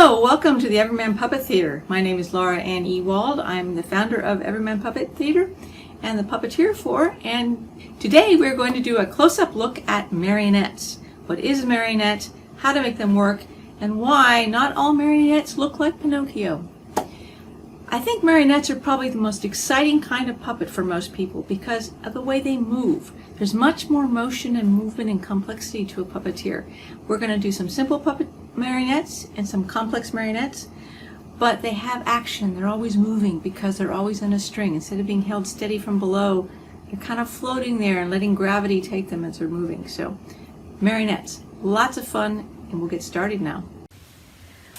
Hello, welcome to the Everyman Puppet Theater. My name is Laura Ann Ewald. I'm the founder of Everyman Puppet Theater and the puppeteer for, and today we're going to do a close-up look at marionettes. What is a marionette, how to make them work, and why not all marionettes look like Pinocchio. I think marionettes are probably the most exciting kind of puppet for most people because of the way they move. There's much more motion and movement and complexity to a puppeteer. We're going to do some simple puppet marionettes and some complex marionettes, but they have action. They're always moving because they're always on a string. Instead of being held steady from below, they're kind of floating there and letting gravity take them as they're moving. So marionettes, lots of fun, and we'll get started now.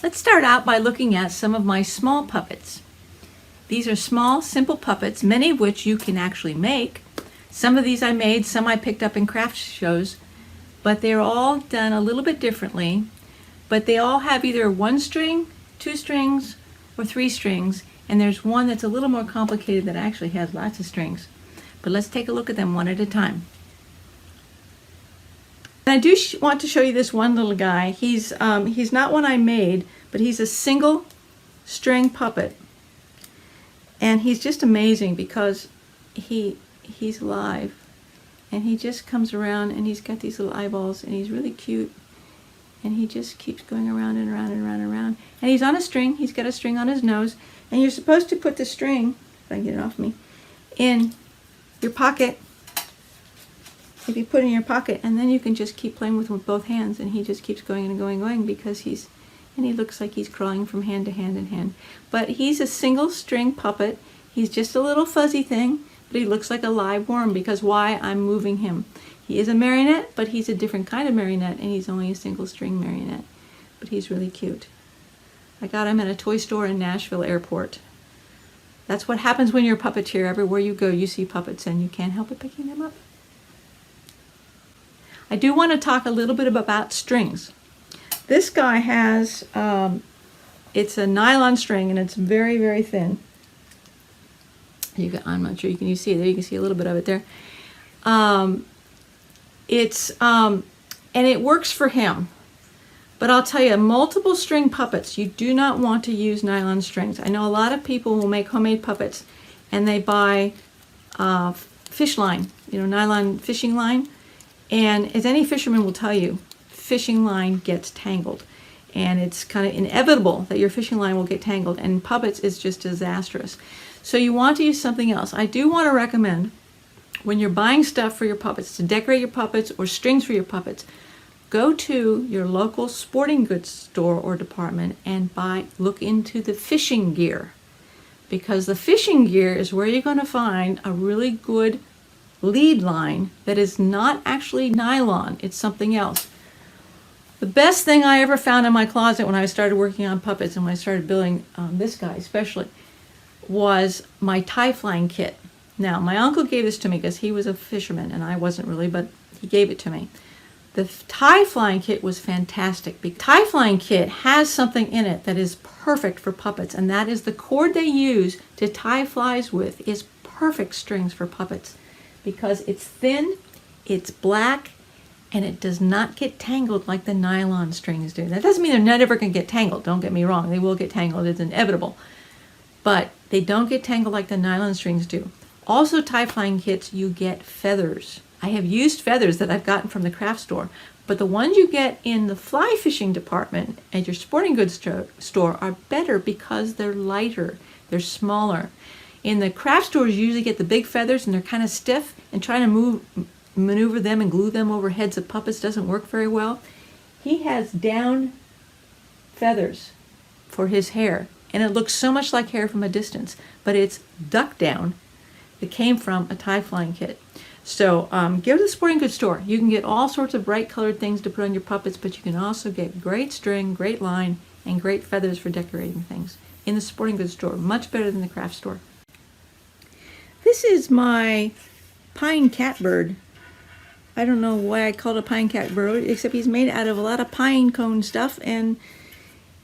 Let's start out by looking at some of my small puppets. These are small, simple puppets, many of which you can actually make. Some of these I made, some I picked up in craft shows, but they're all done a little bit differently. But they all have either one string, two strings, or three strings, and there's one that's a little more complicated that actually has lots of strings. But let's take a look at them one at a time. And I do want to show you this one little guy. He's not one I made, but he's a single string puppet. And he's just amazing because he's alive. And he just comes around and he's got these little eyeballs and he's really cute. And he just keeps going around and around and around and around. And he's on a string. He's got a string on his nose. And you're supposed to put the string, if I can get it off me, in your pocket. If you put it in your pocket, and then you can just keep playing with both hands. And he just keeps going and going and going because he looks like he's crawling from hand to hand and hand. But he's a single string puppet. He's just a little fuzzy thing, but he looks like a live worm because why? I'm moving him. He is a marionette, but he's a different kind of marionette, and he's only a single string marionette. But he's really cute. I got him at a toy store in Nashville Airport. That's what happens when you're a puppeteer. Everywhere you go, you see puppets, and you can't help but picking them up. I do want to talk a little bit about strings. This guy has, it's a nylon string, and it's very, very thin. I'm not sure you see it there. You can see a little bit of it there. And it works for him. But I'll tell you, multiple string puppets, you do not want to use nylon strings. I know a lot of people will make homemade puppets and they buy fish line, nylon fishing line. And as any fisherman will tell you, fishing line gets tangled. And it's kind of inevitable that your fishing line will get tangled. And puppets is just disastrous. So you want to use something else. I do want to recommend, when you're buying stuff for your puppets, to decorate your puppets or strings for your puppets, go to your local sporting goods store or department and look into the fishing gear. Because the fishing gear is where you're going to find a really good lead line that is not actually nylon, it's something else. The best thing I ever found in my closet when I started working on puppets and when I started building this guy especially was my tie flying kit. Now, my uncle gave this to me because he was a fisherman and I wasn't really, but he gave it to me. The tie flying kit was fantastic. The tie flying kit has something in it that is perfect for puppets, and that is the cord they use to tie flies with is perfect strings for puppets because it's thin, it's black, and it does not get tangled like the nylon strings do. That doesn't mean they're not ever going to get tangled. Don't get me wrong. They will get tangled. It's inevitable. But they don't get tangled like the nylon strings do. Also, tie flying kits, you get feathers. I have used feathers that I've gotten from the craft store, but the ones you get in the fly fishing department at your sporting goods store are better because they're lighter, they're smaller. In the craft stores, you usually get the big feathers and they're kind of stiff, and trying to maneuver them and glue them over heads of puppets doesn't work very well. He has down feathers for his hair, and it looks so much like hair from a distance, but it's duck down. It came from a tie flying kit. So go to the sporting goods store. You can get all sorts of bright colored things to put on your puppets, but you can also get great string, great line, and great feathers for decorating things in the sporting goods store. Much better than the craft store. This is my pine catbird. I don't know why I called it a pine catbird, except he's made out of a lot of pine cone stuff, and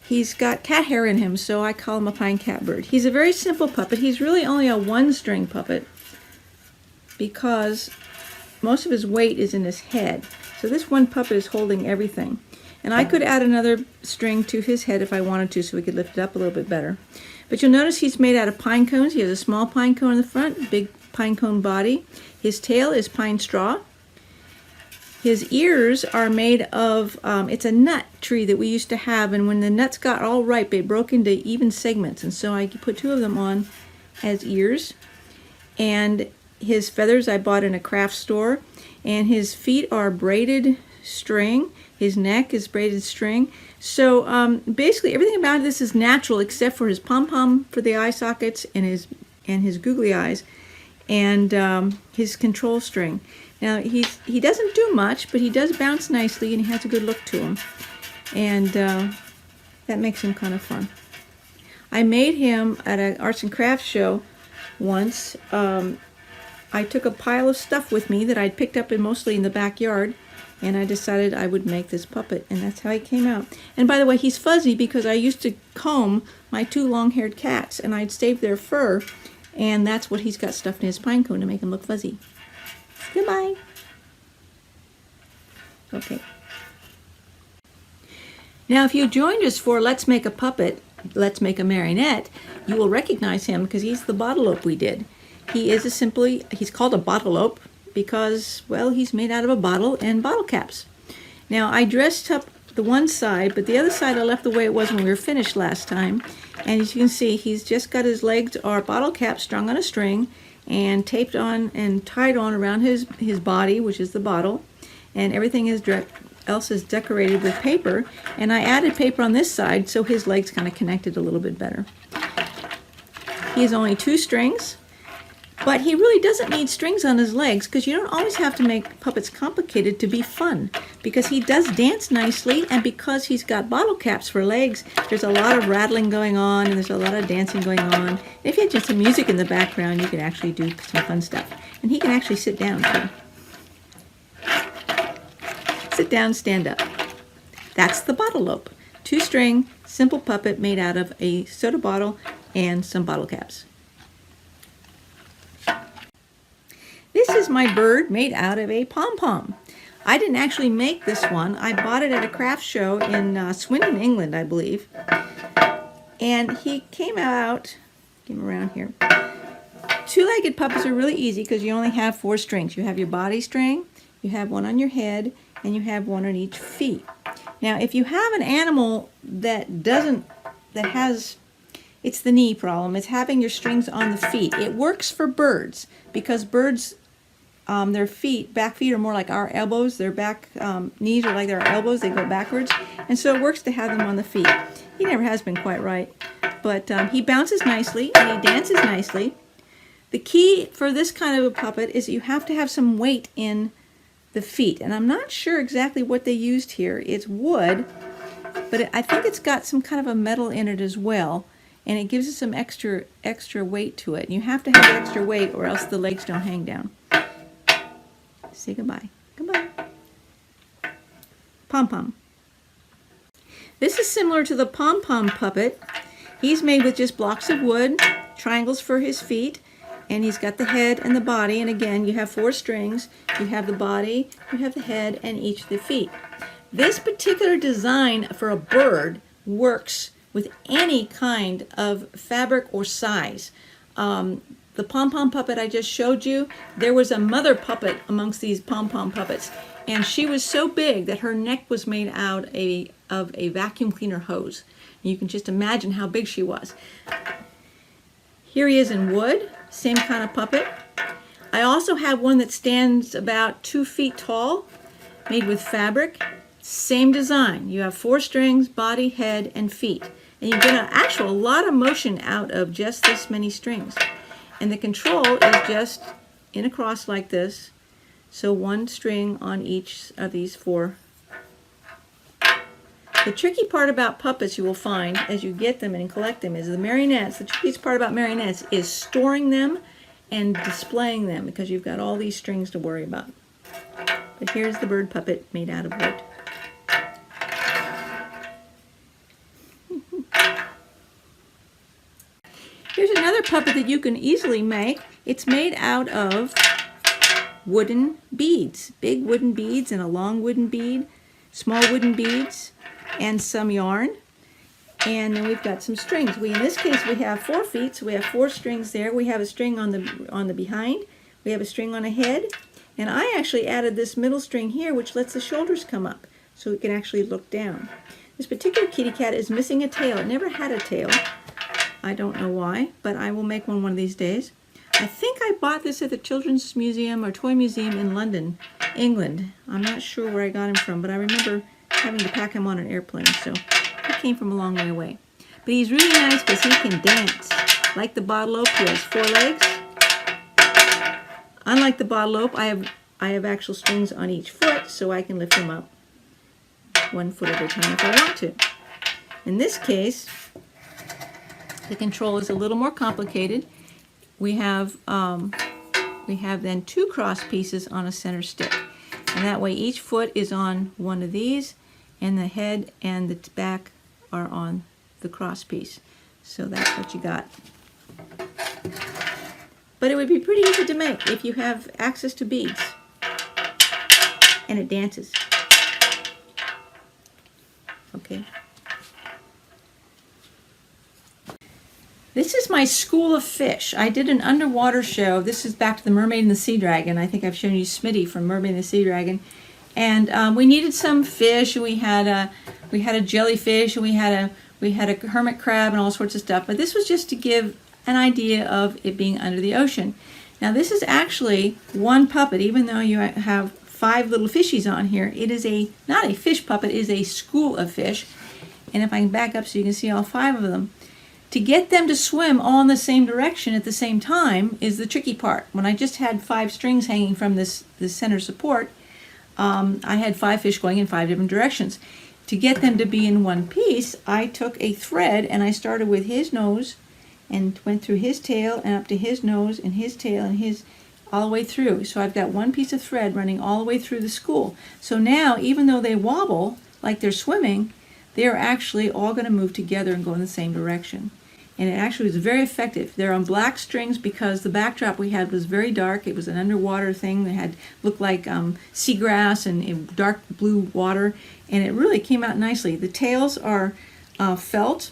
he's got cat hair in him, so I call him a pine catbird. He's a very simple puppet. He's really only a one-string puppet because most of his weight is in his head. So this one puppet is holding everything. And I could add another string to his head if I wanted to, so we could lift it up a little bit better. But you'll notice he's made out of pine cones. He has a small pine cone in the front, big pine cone body. His tail is pine straw. His ears are made of, it's a nut tree that we used to have, and when the nuts got all ripe, they broke into even segments, and so I put 2 of them on as ears. And his feathers I bought in a craft store, and his feet are braided string. His neck is braided string. So basically everything about this is natural except for his pom-pom for the eye sockets and his googly eyes, and his control string. Now he doesn't do much, but he does bounce nicely and he has a good look to him, and that makes him kind of fun. I made him at an arts and crafts show once. I took a pile of stuff with me that I'd picked up mostly in the backyard, and I decided I would make this puppet, and that's how he came out. And by the way, he's fuzzy because I used to comb my 2 long-haired cats, and I'd save their fur, and that's what he's got stuffed in his pine cone to make him look fuzzy. Goodbye. Okay. Now, if you joined us for Let's Make a Puppet, Let's Make a Marionette, you will recognize him because he's the bottleope we did. He is he's called a bottleope because, well, he's made out of a bottle and bottle caps. Now, I dressed up the one side, but the other side I left the way it was when we were finished last time. And as you can see, he's just got his legs or bottle caps strung on a string and taped on and tied on around his body, which is the bottle, and everything else is decorated with paper. And I added paper on this side so his legs kind of connected a little bit better. He has only 2 strings. But he really doesn't need strings on his legs because you don't always have to make puppets complicated to be fun, because he does dance nicely, and because he's got bottle caps for legs, there's a lot of rattling going on and there's a lot of dancing going on. If you had just some music in the background, you could actually do some fun stuff. And he can actually sit down too. Sit down, stand up. That's the bottleope. 2-string, simple puppet made out of a soda bottle and some bottle caps. This is my bird made out of a pom-pom. I didn't actually make this one. I bought it at a craft show in Swindon, England, I believe. And he came out, get him around here. 2-legged puppets are really easy because you only have 4 strings. You have your body string, you have 1 on your head, and you have 1 on each feet. Now, if you have an animal that has, it's the knee problem. It's having your strings on the feet. It works for birds because birds, their back feet are more like our elbows. Their back knees are like their elbows. They go backwards. And so it works to have them on the feet. He never has been quite right. But he bounces nicely and he dances nicely. The key for this kind of a puppet is that you have to have some weight in the feet. And I'm not sure exactly what they used here. It's wood, but I think it's got some kind of a metal in it as well. And it gives it some extra weight to it. And you have to have extra weight or else the legs don't hang down. Say goodbye. Goodbye. Pom Pom. This is similar to the Pom Pom puppet. He's made with just blocks of wood, triangles for his feet, and he's got the head and the body. And again, you have 4 strings. You have the body, you have the head, and each of the feet. This particular design for a bird works with any kind of fabric or size. The Pom Pom puppet I just showed you, there was a mother puppet amongst these Pom Pom puppets, and she was so big that her neck was made out of a vacuum cleaner hose. And you can just imagine how big she was. Here he is in wood, same kind of puppet. I also have one that stands about 2 feet tall, made with fabric. Same design. You have 4 strings, body, head, and feet. And you get a lot of motion out of just this many strings. And the control is just in a cross like this. So 1 string on each of these 4. The tricky part about puppets you will find as you get them and collect them is the marionettes. The trickiest part about marionettes is storing them and displaying them because you've got all these strings to worry about. But here's the bird puppet made out of wood. Here's another puppet that you can easily make. It's made out of wooden beads, big wooden beads and a long wooden bead. small wooden beads, and some yarn. And then we've got some strings. In this case, we have 4 feet, so we have 4 strings there. We have a string on the behind. We have a string on the head. And I actually added this middle string here, which lets the shoulders come up, so it can actually look down. This particular kitty cat is missing a tail. It never had a tail. I don't know why, but I will make one of these days. I think I bought this at the Children's Museum or Toy Museum in London, England. I'm not sure where I got him from, but I remember having to pack him on an airplane, so he came from a long way away. But he's really nice because he can dance. Like the bottleope, he has 4 legs. Unlike the bottleope, I have actual strings on each foot, so I can lift him up 1 foot at a time if I want to. In this case, the control is a little more complicated. We have then 2 cross pieces on a center stick, and that way each foot is on one of these, and the head and the back are on the cross piece. So that's what you got. But it would be pretty easy to make if you have access to beads. And it dances. Okay. This is my school of fish. I did an underwater show. This is back to the Mermaid and the Sea Dragon. I think I've shown you Smitty from Mermaid and the Sea Dragon. And we needed some fish. We had a jellyfish, and we had a hermit crab, and all sorts of stuff. But this was just to give an idea of it being under the ocean. Now this is actually one puppet, even though you have 5 little fishies on here. It is not a fish puppet, it is a school of fish. And if I can back up so you can see all 5 of them. To get them to swim all in the same direction at the same time is the tricky part. When I just had 5 strings hanging from this center support, I had 5 fish going in 5 different directions. To get them to be in one piece, I took a thread and I started with his nose and went through his tail and up to his nose and his tail and his all the way through. So I've got one piece of thread running all the way through the school. So now, even though they wobble like they're swimming, they're actually all going to move together and go in the same direction. And it actually was very effective. They're on black strings because the backdrop we had was very dark. It was an underwater thing that looked like seagrass and dark blue water, and it really came out nicely. The tails are felt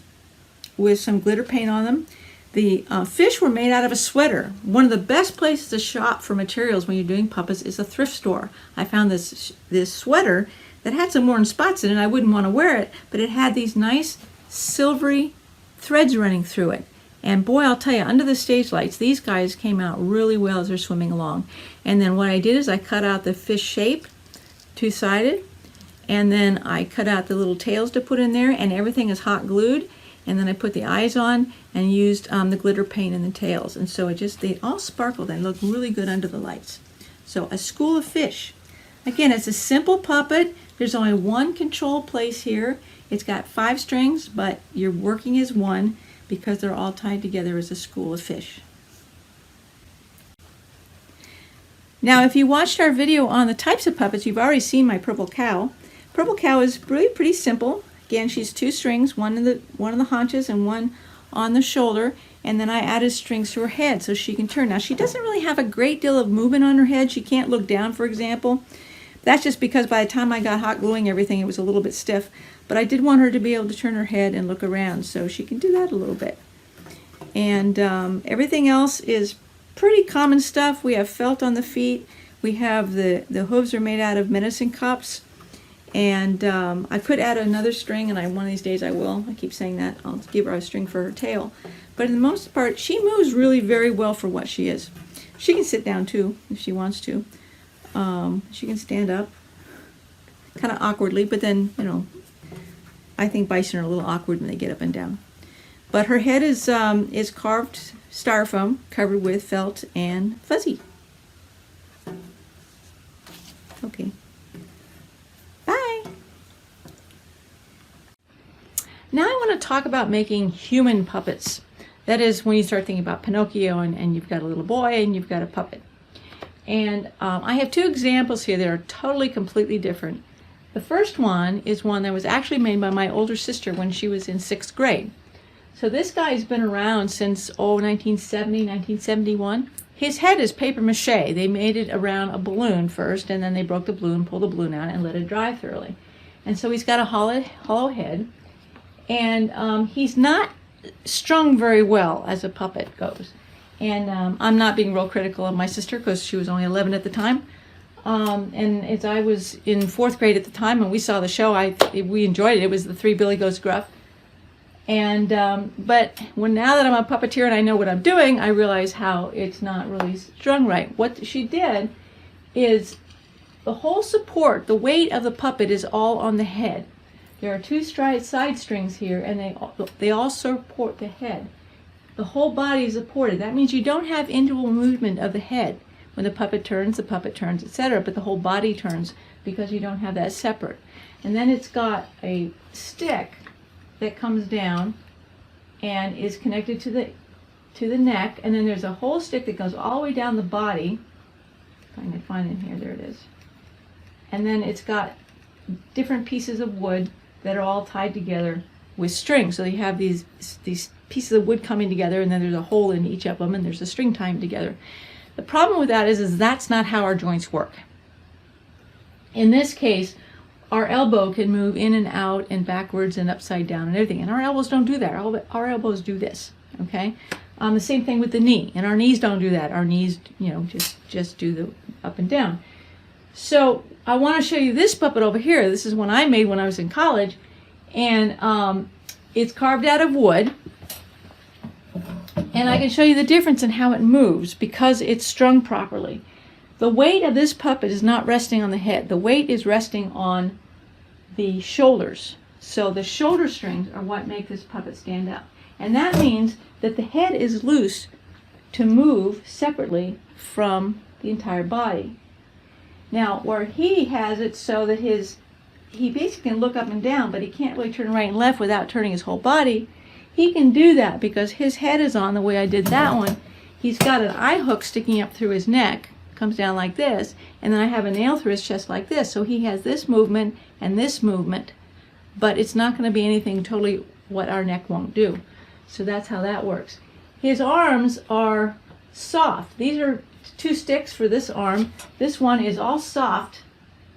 with some glitter paint on them. The fish were made out of a sweater. One of the best places to shop for materials when you're doing puppets is a thrift store. I found this sweater that had some worn spots in it. I wouldn't want to wear it, but it had these nice silvery threads running through it. And boy, I'll tell you, under the stage lights, these guys came out really well as they're swimming along. And then what I did is I cut out the fish shape, 2-sided, and then I cut out the little tails to put in there, and everything is hot glued. And then I put the eyes on and used the glitter paint in the tails. And so they all sparkled and looked really good under the lights. So a school of fish. Again, it's a simple puppet. There's only one control place here. It's got 5 strings, but you're working as one because they're all tied together as a school of fish. Now, if you watched our video on the types of puppets, you've already seen my purple cow. Purple cow is really pretty simple. Again, she's 2 strings, one in the haunches and one on the shoulder, and then I added strings to her head so she can turn. Now, she doesn't really have a great deal of movement on her head. She can't look down, for example. That's just because by the time I got hot gluing everything, it was a little bit stiff. But I did want her to be able to turn her head and look around, so she can do that a little bit. And everything else is pretty common stuff. We have felt on the feet. We have the hooves are made out of medicine cups. And I could add another string, and one of these days I will. I keep saying that. I'll give her a string for her tail. But in the most part, she moves really very well for what she is. She can sit down too, if she wants to. She can stand up, kind of awkwardly, but then, I think bison are a little awkward when they get up and down. But her head is carved styrofoam, covered with felt and fuzzy. Okay. Bye. Now I want to talk about making human puppets. That is when you start thinking about Pinocchio and you've got a little boy and you've got a puppet. And I have 2 examples here that are totally, completely different. The first one is one that was actually made by my older sister when she was in 6th grade. So this guy's been around since, 1970, 1971. His head is paper mache. They made it around a balloon first, and then they broke the balloon, pulled the balloon out, and let it dry thoroughly. And so he's got a hollow head. And he's not strung very well as a puppet goes. And I'm not being real critical of my sister because she was only 11 at the time. And as I was in 4th grade at the time and we saw the show, we enjoyed it. It was the 3 Billy Goes Gruff. And but now that I'm a puppeteer and I know what I'm doing, I realize how it's not really strung right. What she did is the whole support, the weight of the puppet is all on the head. There are 2 side strings here, and they all support the head. The whole body is supported. That means you don't have individual movement of the head. When the puppet turns, etc. But the whole body turns because you don't have that separate. And then it's got a stick that comes down and is connected to the neck, and then there's a whole stick that goes all the way down the body. If I can find it here, there it is. And then it's got different pieces of wood that are all tied together with string. So you have these pieces of wood coming together, and then there's a hole in each of them, and there's a string tying together. The problem with that is that's not how our joints work. In this case, our elbow can move in and out and backwards and upside down and everything, and our elbows don't do that. Our elbows do this, okay? The same thing with the knee, and our knees don't do that. Our knees, just do the up and down. So I want to show you this puppet over here. This is one I made when I was in college, and it's carved out of wood. And I can show you the difference in how it moves because it's strung properly. The weight of this puppet is not resting on the head. The weight is resting on the shoulders. So the shoulder strings are what make this puppet stand up. And that means that the head is loose to move separately from the entire body. Now, where he has it so that he basically can look up and down, but he can't really turn right and left without turning his whole body. He can do that because his head is on the way I did that one. He's got an eye hook sticking up through his neck, comes down like this, and then I have a nail through his chest like this. So he has this movement and this movement, but it's not going to be anything totally what our neck won't do. So that's how that works. His arms are soft. These are 2 sticks for this arm. This one is all soft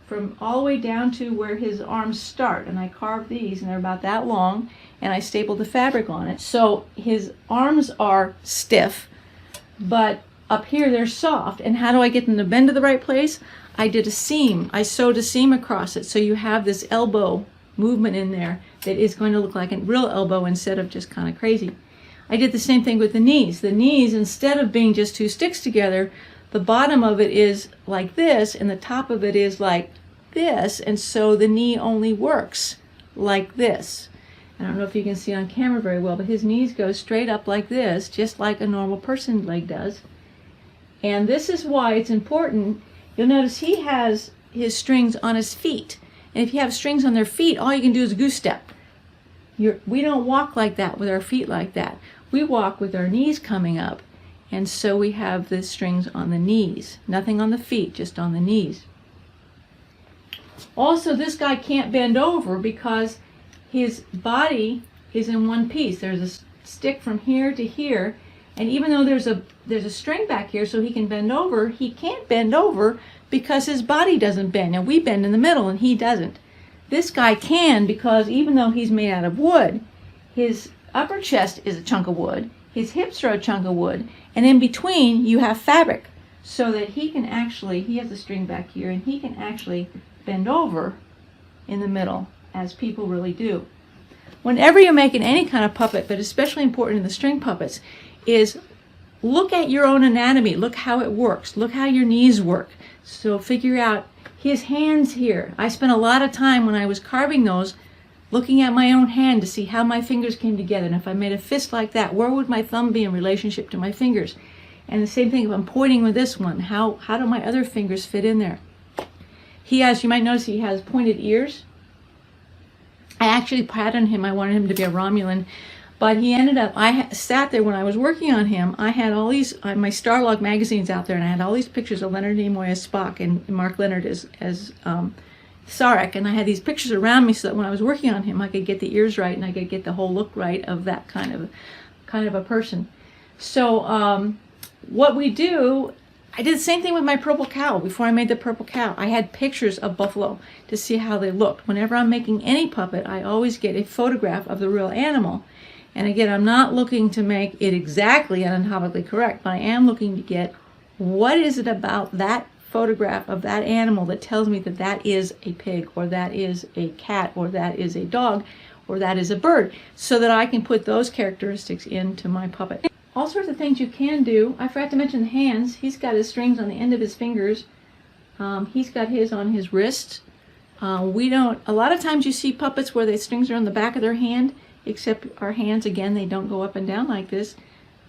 from all the way down to where his arms start, and I carved these and they're about that long, and I stapled the fabric on it. So his arms are stiff, but up here they're soft. And how do I get them to bend to the right place? I did a seam. I sewed a seam across it, so you have this elbow movement in there that is going to look like a real elbow instead of just kind of crazy. I did the same thing with the knees. The knees, instead of being just 2 sticks together, the bottom of it is like this and the top of it is like this, and so the knee only works like this. I don't know if you can see on camera very well, but his knees go straight up like this, just like a normal person's leg does. And this is why it's important. You'll notice he has his strings on his feet. And if you have strings on their feet, all you can do is goose step. We don't walk like that with our feet like that. We walk with our knees coming up. And so we have the strings on the knees. Nothing on the feet, just on the knees. Also, this guy can't bend over because his body is in one piece. There's a stick from here to here, and even though there's a string back here so he can bend over, he can't bend over because his body doesn't bend. Now we bend in the middle and he doesn't. This guy can, because even though he's made out of wood, his upper chest is a chunk of wood, his hips are a chunk of wood, and in between you have fabric, so that he can actually, he has a string back here, and he can actually bend over in the middle, as people really do. Whenever you're making any kind of puppet, but especially important in the string puppets, is look at your own anatomy. Look how it works. Look how your knees work. So figure out his hands here. I spent a lot of time when I was carving those looking at my own hand to see how my fingers came together. And if I made a fist like that, where would my thumb be in relationship to my fingers? And the same thing if I'm pointing with this one. How do my other fingers fit in there? He has, you might notice he has pointed ears. I actually patterned him. I wanted him to be a Romulan. But he ended up, I sat there when I was working on him. I had all these, my Starlog magazines out there, and I had all these pictures of Leonard Nimoy as Spock and Mark Leonard as Sarek. And I had these pictures around me so that when I was working on him, I could get the ears right and I could get the whole look right of that kind of a person. So what we do, I did the same thing with my purple cow. Before I made the purple cow, I had pictures of buffalo to see how they looked. Whenever I'm making any puppet, I always get a photograph of the real animal. And again, I'm not looking to make it exactly anatomically correct, but I am looking to get what is it about that photograph of that animal that tells me that that is a pig, or that is a cat, or that is a dog, or that is a bird, so that I can put those characteristics into my puppet. All sorts of things you can do. I forgot to mention the hands. He's got his strings on the end of his fingers. He's got his on his wrist. A lot of times you see puppets where the strings are on the back of their hand, except our hands, again, they don't go up and down like this.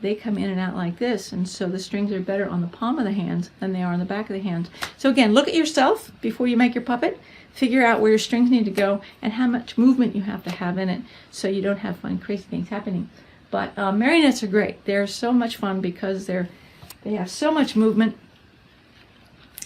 They come in and out like this, and so the strings are better on the palm of the hands than they are on the back of the hands. So again, look at yourself before you make your puppet. Figure out where your strings need to go and how much movement you have to have in it, so you don't have fun, crazy things happening. But marionettes are great. They're so much fun because they have so much movement,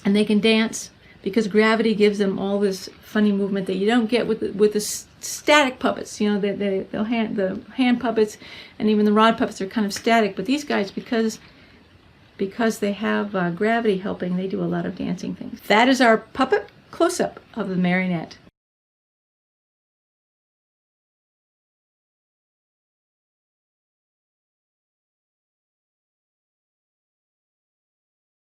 and they can dance because gravity gives them all this funny movement that you don't get with the static puppets. You know, the hand puppets and even the rod puppets are kind of static. But these guys, because they have gravity helping, they do a lot of dancing things. That is our puppet close-up of the marionette.